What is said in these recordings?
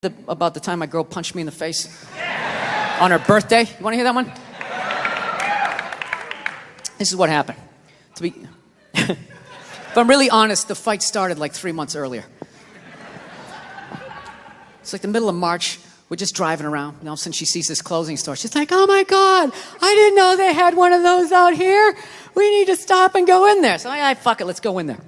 About the time my girl punched me in the face on her birthday. You want to hear that one? This is what happened. If I'm really honest, the fight started like 3 months earlier. It's like the middle of March. We're just driving around. And all of a sudden she sees this clothing store. She's like, oh my God, I didn't know they had one of those out here. We need to stop and go in there. So I fuck it, let's go in there.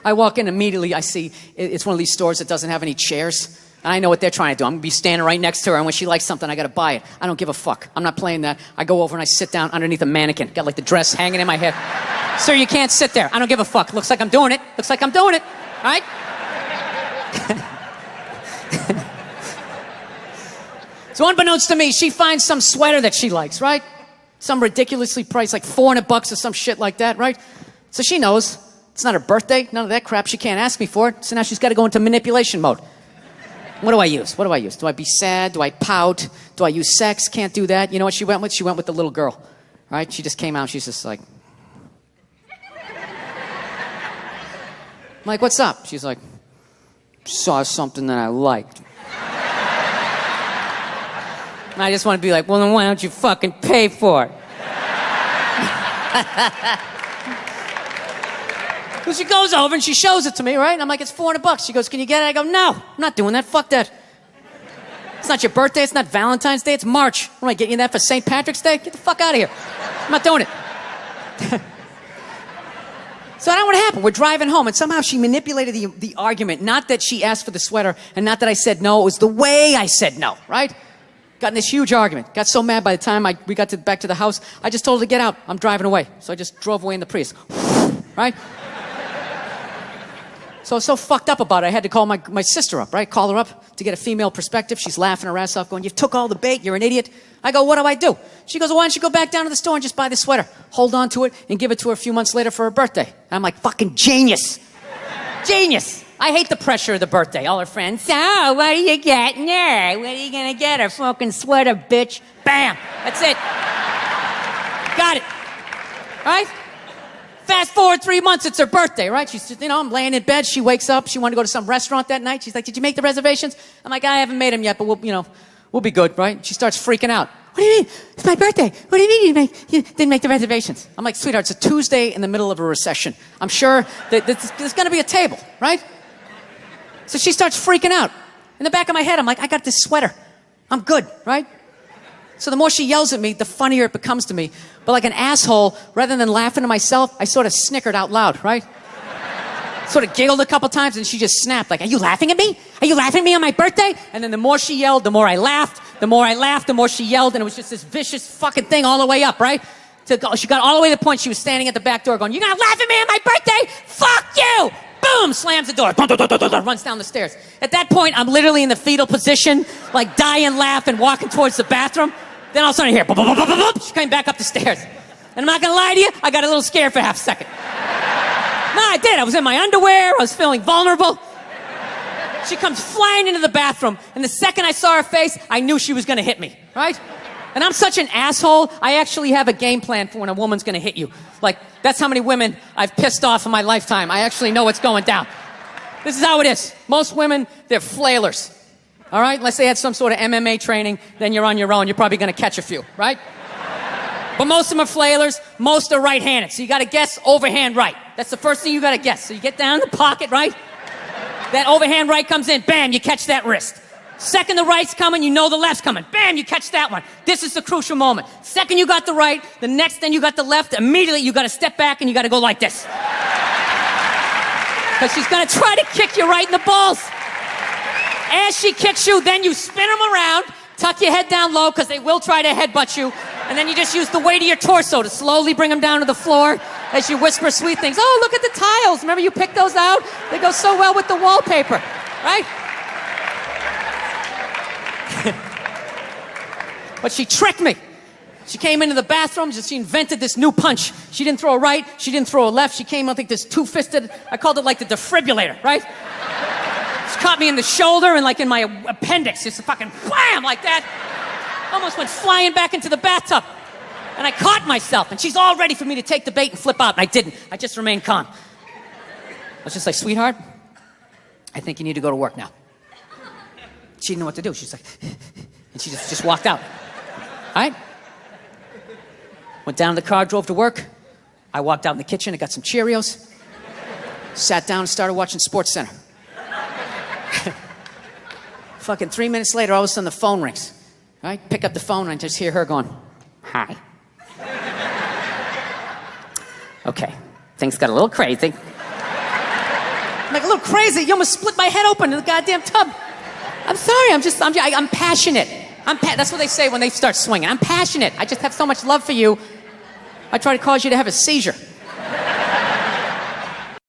I walk in immediately. I see it's one of these stores that doesn't have any chairs. And I know what they're trying to do. I'm going to be standing right next to her, and when she likes something, I got to buy it. I don't give a fuck. I'm not playing that. I go over and I sit down underneath a mannequin. Got like the dress hanging in my head. Sir, you can't sit there. I don't give a fuck. Looks like I'm doing it. Looks like I'm doing it. All right? So unbeknownst to me, she finds some sweater that she likes, right? Some ridiculously priced, like $400 or some shit like that, right? So she knows it's not her birthday, none of that crap. She can't ask me for it. So now she's got to go into manipulation mode. What do I use? What do I use? Do I be sad? Do I pout? Do I use sex? Can't do that. You know what she went with? She went with the little girl, right? She just came out. She's just like, I'm like, what's up? She's like, saw something that I liked. And I just want to be like, well, then why don't you fucking pay for it? So she goes over and she shows it to me, right? And I'm like, it's $400. She goes, can you get it? I go, no, I'm not doing that. Fuck that. It's not your birthday. It's not Valentine's Day. It's March. What am I getting you that for St. Patrick's Day? Get the fuck out of here. I'm not doing it. So I don't know what happened. We're driving home, and somehow she manipulated the argument. Not that she asked for the sweater, and not that I said no. It was the way I said no, right? Got in this huge argument. Got so mad by the time we got back to the house, I just told her to get out. I'm driving away. So I just drove away in the Prius. Right? So I was so fucked up about it, I had to call my sister up, right? Call her up to get a female perspective. She's laughing her ass off, going, you took all the bait, you're an idiot. I go, what do I do? She goes, well, why don't you go back down to the store and just buy the sweater, hold on to it, and give it to her a few months later for her birthday. And I'm like, fucking genius. Genius. I hate the pressure of the birthday. All her friends, so what are you getting her? What are you gonna get her? Fucking sweater, bitch. Bam. That's it. Got it. Right? Fast forward 3 months, it's her birthday, right? She's, I'm laying in bed. She wakes up. She wanted to go to some restaurant that night. She's like, did you make the reservations? I'm like, I haven't made them yet, but we'll be good, right? She starts freaking out. What do you mean? It's my birthday. What do you mean you didn't make the reservations? I'm like, sweetheart, it's a Tuesday in the middle of a recession. I'm sure that there's going to be a table, right? So she starts freaking out. In the back of my head, I'm like, I got this sweater. I'm good, right? So the more she yells at me, the funnier it becomes to me. But like an asshole, rather than laughing to myself, I sort of snickered out loud, right? Sort of giggled a couple times, and she just snapped, like, are you laughing at me? Are you laughing at me on my birthday? And then the more she yelled, the more I laughed. The more I laughed, the more she yelled, and it was just this vicious fucking thing all the way up, right? She got all the way to the point she was standing at the back door going, you're gonna laugh at me on my birthday? Fuck you! Boom! Slams the door. Runs down the stairs. At that point, I'm literally in the fetal position, like dying laughing, walking towards the bathroom. Then all of a sudden I hear, she came back up the stairs. And I'm not gonna lie to you, I got a little scared for half a second. No, I did. I was in my underwear. I was feeling vulnerable. She comes flying into the bathroom, and the second I saw her face, I knew she was gonna hit me, right? And I'm such an asshole, I actually have a game plan for when a woman's gonna hit you. Like, that's how many women I've pissed off in my lifetime. I actually know what's going down. This is how it is. Most women, they're flailers. All right? Unless they had some sort of MMA training, then you're on your own. You're probably gonna catch a few, right? But most of them are flailers. Most are right-handed. So you gotta guess overhand right. That's the first thing you gotta guess. So you get down in the pocket, right? That overhand right comes in. Bam, you catch that wrist. Second the right's coming, you know the left's coming. Bam, you catch that one. This is the crucial moment. Second you got the right, the next thing you got the left, immediately you gotta step back and you gotta go like this. Because she's gonna try to kick you right in the balls. As she kicks you, then you spin them around, tuck your head down low, because they will try to headbutt you, and then you just use the weight of your torso to slowly bring them down to the floor as you whisper sweet things. Oh, look at the tiles. Remember you picked those out? They go so well with the wallpaper, right? But she tricked me. She came into the bathroom, she invented this new punch. She didn't throw a right, she didn't throw a left. She came, I think, this two-fisted, I called it like the defibrillator, right? She caught me in the shoulder and like in my appendix, just a fucking wham like that. Almost went flying back into the bathtub. And I caught myself, and she's all ready for me to take the bait and flip out, and I didn't. I just remained calm. I was just like, sweetheart, I think you need to go to work now. She didn't know what to do. She's like, and she just walked out. All right? Went down to the car, drove to work. I walked out in the kitchen, I got some Cheerios. Sat down and started watching SportsCenter. Fucking 3 minutes later, all of a sudden the phone rings. All right? Pick up the phone and I just hear her going, hi. Okay, things got a little crazy. I'm like, a little crazy? You almost split my head open in the goddamn tub. I'm sorry, I'm passionate. That's what they say when they start swinging. I'm passionate. I just have so much love for you. I try to cause you to have a seizure.